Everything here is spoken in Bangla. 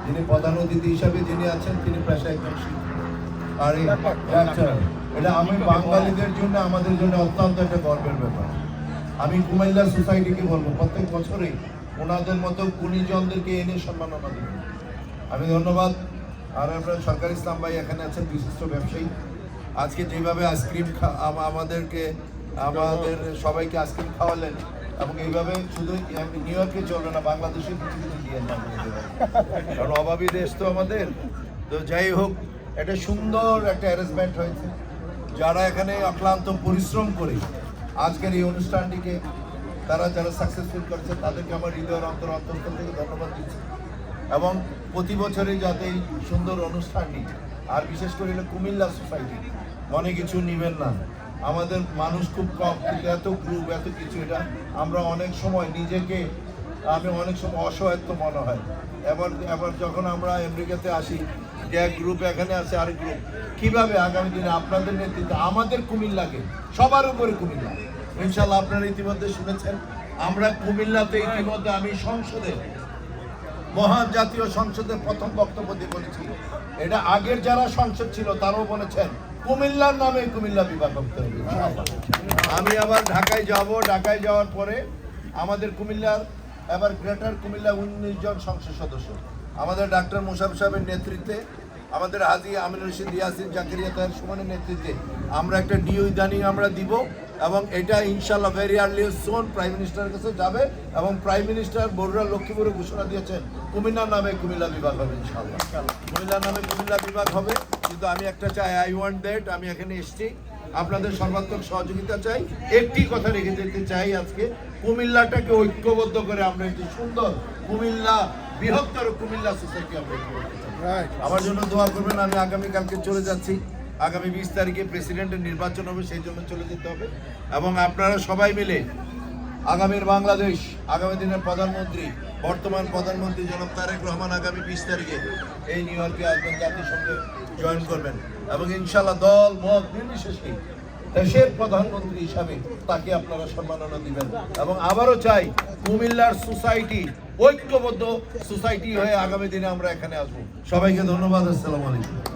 যিনি প্রধান অতিথি হিসাবে যিনি আছেন তিনি পেশায় একজন শিক্ষক আর ডাক্তার। এটা আমি বাঙালিদের জন্য আমাদের জন্য অত্যন্ত একটা গর্বের ব্যাপার। আমি কুমিল্লা সোসাইটিকে বলবো প্রত্যেক বছরই ওনাদের মতো গুণীজনদেরকে এনে সম্মাননা দেবেন। আমি ধন্যবাদ। আর আপনার সরকার ইসলাম ভাই এখানে আছেন, বিশিষ্ট ব্যবসায়ী। আজকে যেভাবে আইসক্রিম আমাদের সবাইকে আইসক্রিম খাওয়ালেন এবং এইভাবে শুধু নিউ ইয়র্কে চলবে না, বাংলাদেশের পৃথিবীতে দিয়ে কারণ অভাবী দেশ তো আমাদের। তো যাই হোক, একটা সুন্দর একটা অ্যারেঞ্জমেন্ট হয়েছে। যারা এখানে অক্লান্ত পরিশ্রম করে আজকের এই অনুষ্ঠানটিকে যারা সাকসেসফুল করছে তাদেরকে আমার হৃদয়ের অন্তর থেকে ধন্যবাদ দিচ্ছি। এবং প্রতি বছরই যাতে এই সুন্দর অনুষ্ঠানটি, আর বিশেষ করে কুমিল্লা সোসাইটি, মনে কিছু নেবেন না, আমাদের মানুষ খুব কম, কিন্তু এত গ্রুপ এত কিছু, এটা আমরা অনেক সময় নিজেকে অনেক সময় অসহায়ত্ব মনে হয়। এবার যখন আমরা আমেরিকাতে আসি, যে এক গ্রুপ এখানে আছে, আরেক গ্রুপ কিভাবে আগামী দিনে আপনাদের নেতৃত্বে আমাদের কুমিল্লাকে সবার উপরে কুমিল্লা, ইনশাল্লাহ আপনারা ইতিমধ্যে শুনেছেন আমরা কুমিল্লাতে ইতিমধ্যে আমি সংসদে মহান জাতীয় সংসদের প্রথম বক্তব্য দিয়ে বলেছি, এটা আগের যারা সংসদ ছিল তারাও বলেছেন কুমিল্লার নামে কুমিল্লা বিভাগ করতে হবে। আমি আবার ঢাকায় যাব, ঢাকায় যাওয়ার পরে আমাদের কুমিল্লার এবার গ্রেটার কুমিল্লা 19 জন সংসদ সদস্য আমাদের ডাক্তার মোশাররফ সাহেবের নেতৃত্বে, আমাদের হাজী আমিনুর রশিদ ইয়াসিন জাকারিয়া তাহের সুমনের নেতৃত্বে আমরা একটা ডিও ইদানিং আমরা দিব এবং এটা ইনশাল্লাহ ভেরি আর্লি সোন প্রাইম মিনিস্টারের কাছে যাবে এবং প্রাইম মিনিস্টার বরুড়া লক্ষ্মীপুরে ঘোষণা দিয়েছেন কুমিল্লার নামে কুমিল্লা বিভাগ হবে। ইনশাল্লাহ কুমিল্লার নামে কুমিল্লা বিভাগ হবে। কিন্তু আমি একটা চাই, আই ওয়ান্ট দ্যাট, আমি এখানে এসেছি, আপনাদের সর্বাত্মক সহযোগিতা চাই। একটি কথা রেখে যেতে চাই, আজকে কুমিল্লাটাকে ঐক্যবদ্ধ করে আমরা একটি সুন্দর কুমিল্লা, বৃহত্তর কুমিল্লা সোসাইটি আমরা আমার জন্য দোয়া করবেন। আমি আগামীকালকে চলে যাচ্ছি, আগামী 20 তারিখে প্রেসিডেন্টের নির্বাচন হবে, সেই জন্য চলে যেতে হবে। এবং আপনারা সবাই মিলে আগামীর বাংলাদেশ, আগামী দিনের প্রধানমন্ত্রী, বর্তমান প্রধানমন্ত্রী জনাব তারেক রহমান আগামী 20 তারিখে এই নিউ ইয়র্কে আসবেন, জাতিসংঘে জয়েন করবেন এবং ইনশাল্লাহ দল মত নির্বিশেষে দেশের প্রধানমন্ত্রী হিসাবে তাকে আপনারা সম্মাননা দিবেন। এবং আবারও চাই কুমিল্লার সোসাইটি ঐক্যবদ্ধ সোসাইটি হয়ে আগামী দিনে আমরা এখানে আসবো। সবাইকে ধন্যবাদ। আসসালামু আলাইকুম।